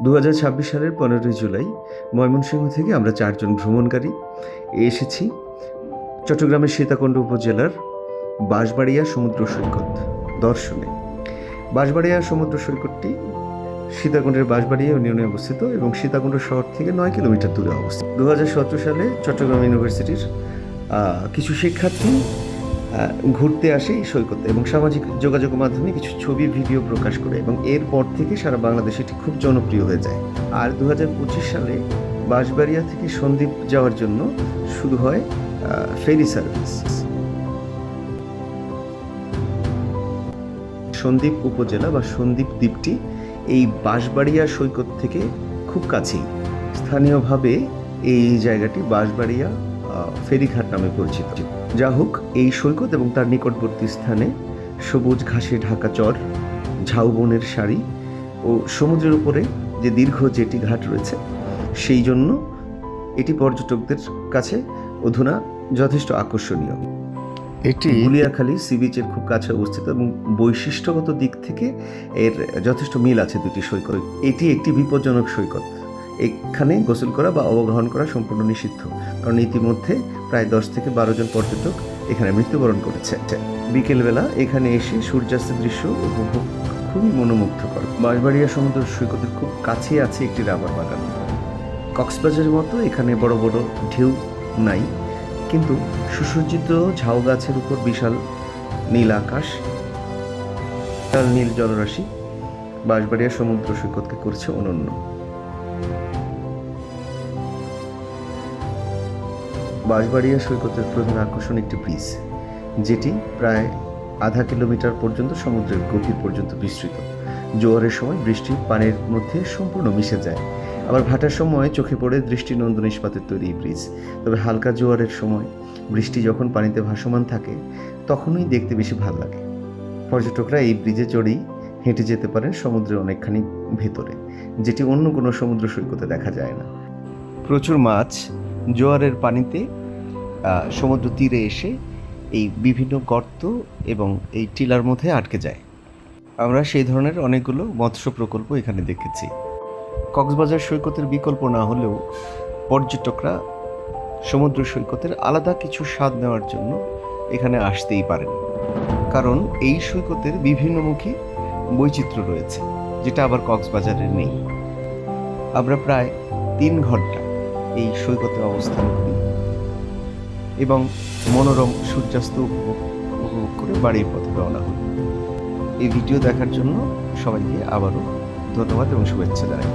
2026 সালের 15 জুলাই ময়মনসিংহ থেকে আমরা 4 জন ভ্রমণকারী এসেছি চট্টগ্রামের সীতাকুণ্ড উপজেলার বাঁশবাড়িয়া সমুদ্র সৈকত দর্শনে। বাঁশবাড়িয়া সমুদ্র সৈকতটি সীতাকুণ্ডের বাঁশবাড়িয়া ইউনিয়নে অবস্থিত এবং সীতাকুণ্ড শহর থেকে 9 কিলোমিটার দূরে অবস্থিত। 2017 সালে চট্টগ্রাম ইউনিভার্সিটির কিছু শিক্ষার্থী ঘুরতে আসে এই সৈকতে এবং সামাজিক যোগাযোগ মাধ্যমে কিছু ছবি ভিডিও প্রকাশ করে এবং এরপর থেকে সারা বাংলাদেশে এটি খুব জনপ্রিয় হয়ে যায়। আর 2025 সালে বাঁশবাড়িয়া থেকে সন্দ্বীপ যাওয়ার জন্য শুরু হয় ফেরি সার্ভিস। সন্দ্বীপ উপজেলা বা সন্দ্বীপ দ্বীপটি এই বাঁশবাড়িয়া সৈকত থেকে খুব কাছেই। স্থানীয়ভাবে এই জায়গাটি বাঁশবাড়িয়া ফেরিঘাট নামে পরিচিত। যা হোক, এই সৈকত এবং তার নিকটবর্তী স্থানে সবুজ ঘাসে ঢাকা চর, ঝাউবনের সারি ও সমুদ্রের উপরে যে দীর্ঘ জেটি ঘাট রয়েছে, সেই জন্য এটি পর্যটকদের কাছে অধুনা যথেষ্ট আকর্ষণীয়। এটি গুলিয়াখালী সি বিচের খুব কাছে অবস্থিত এবং বৈশিষ্ট্যগত দিক থেকে এর যথেষ্ট মিল আছে দুটি সৈকত। এটি একটি বিপজ্জনক সৈকত। এখানে গোসল করা বা অবগাহন করা সম্পূর্ণ নিষিদ্ধ, কারণ ইতিমধ্যে প্রায় 10 থেকে 12 জন পর্যটক এখানে মৃত্যুবরণ করেছে। বিকেলবেলা এখানে এসে সূর্যাস্তের দৃশ্য উপভোগ খুবই মনোমুগ্ধকর। বাঁশবাড়িয়া সমুদ্র সৈকতের খুব কাছে আছে একটি রাবার বাগান। কক্সবাজারের মতো এখানে বড় বড় ঢেউ নাই, কিন্তু সুসজ্জিত ঝাউ গাছের উপর বিশাল নীল আকাশ, নীল জলরাশি বাঁশবাড়িয়া সমুদ্র সৈকতকে করছে অনন্য। বাঁশবাড়িয়া সৈকতের প্রধান আকর্ষণ একটি ব্রিজ, যেটি প্রায় আধা কিলোমিটার পর্যন্ত সমুদ্রের গভীর পর্যন্ত বিস্তৃত। জোয়ারের সময় বৃষ্টির পানির মধ্যে সম্পূর্ণ মিশে যায়, আবার ভাটার সময় চোখে পড়ে দৃষ্টিনন্দন ইস্পাতের তৈরি ব্রিজ। তবে হালকা জোয়ারের সময় বৃষ্টি যখন পানিতে ভাসমান থাকে, তখনই দেখতে বেশি ভালো লাগে। পর্যটকরা এই ব্রিজে চড়েই হেঁটে যেতে পারেন সমুদ্রের অনেকখানি ভেতরে, যেটি অন্য কোনো সমুদ্র সৈকতে দেখা যায় না। প্রচুর মাছ জোয়ারের পানিতে সমুদ্র তীরে এসে এই বিভিন্ন গর্ত এবং এই টিলার মধ্যে আটকে যায়। আমরা সেই ধরনের অনেকগুলো মৎস্য প্রকল্প এখানে দেখেছি। কক্সবাজার সৈকতের বিকল্প না হলেও পর্যটকরা সমুদ্র সৈকতের আলাদা কিছু স্বাদ নেওয়ার জন্য এখানে আসতেই পারেন, কারণ এই সৈকতের বিভিন্নমুখী বৈচিত্র্য রয়েছে, যেটা আবার কক্সবাজারে নেই। আমরা প্রায় 3 ঘন্টা এই সৈকতে অবস্থান করি এবং মনোরম সূর্যাস্ত উপভোগ করে বাড়ির পথে রওনা হই। এই ভিডিও দেখার জন্য সবাইকে আবারও ধন্যবাদ এবং শুভেচ্ছা জানাই।